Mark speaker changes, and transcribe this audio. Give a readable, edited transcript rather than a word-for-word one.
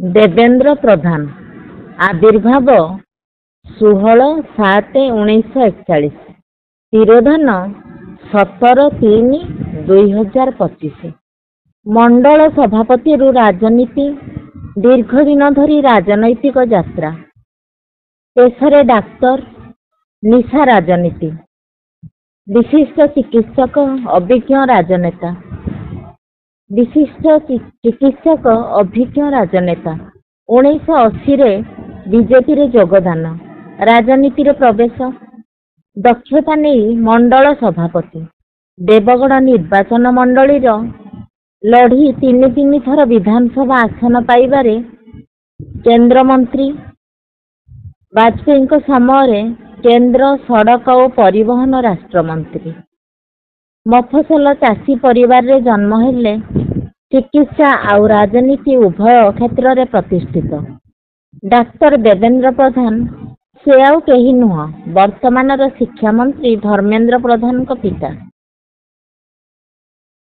Speaker 1: ଦେବେନ୍ଦ୍ର ପ୍ରଧାନ। ଆବିର୍ଭାବ 16/7/1941। ତିରୋଧାନ 17/3/2025। ମଣ୍ଡଳ ସଭାପତିରୁ ରାଜନୀତି, ଦୀର୍ଘ ଦିନ ଧରି ରାଜନୈତିକ ଯାତ୍ରା। ଶେଷରେ ଡାକ୍ତର, ନିଶା ରାଜନୀତି। ବିଶିଷ୍ଟ ଚିକିତ୍ସକ, ଅଭିଜ୍ଞ ରାଜନେତା। 1980ରେ ବିଜେପିରେ ଯୋଗଦାନ, ରାଜନୀତିରେ ପ୍ରବେଶ। ଦକ୍ଷତା ନେଇ ମଣ୍ଡଳ ସଭାପତି। ଦେବଗଡ଼ ନିର୍ବାଚନ ମଣ୍ଡଳୀର ଲଢ଼ି ତିନି ଥର ବିଧାନସଭା ଆସନ ପାଇବାରେ କେନ୍ଦ୍ରମନ୍ତ୍ରୀ। ବାଜପେୟୀଙ୍କ ସମୟରେ କେନ୍ଦ୍ର ସଡ଼କ ଓ ପରିବହନ ରାଷ୍ଟ୍ରମନ୍ତ୍ରୀ। ମଫସଲ ଚାଷୀ ପରିବାରରେ ଜନ୍ମ ହେଲେ ଚିକିତ୍ସା ଆଉ ରାଜନୀତି ଉଭୟ କ୍ଷେତ୍ରରେ ପ୍ରତିଷ୍ଠିତ। ଡାକ୍ତର ଦେବେନ୍ଦ୍ର ପ୍ରଧାନ ସେ ଆଉ କେହି ନୁହଁ, ବର୍ତ୍ତମାନର ଶିକ୍ଷାମନ୍ତ୍ରୀ ଧର୍ମେନ୍ଦ୍ର ପ୍ରଧାନଙ୍କ ପିତା।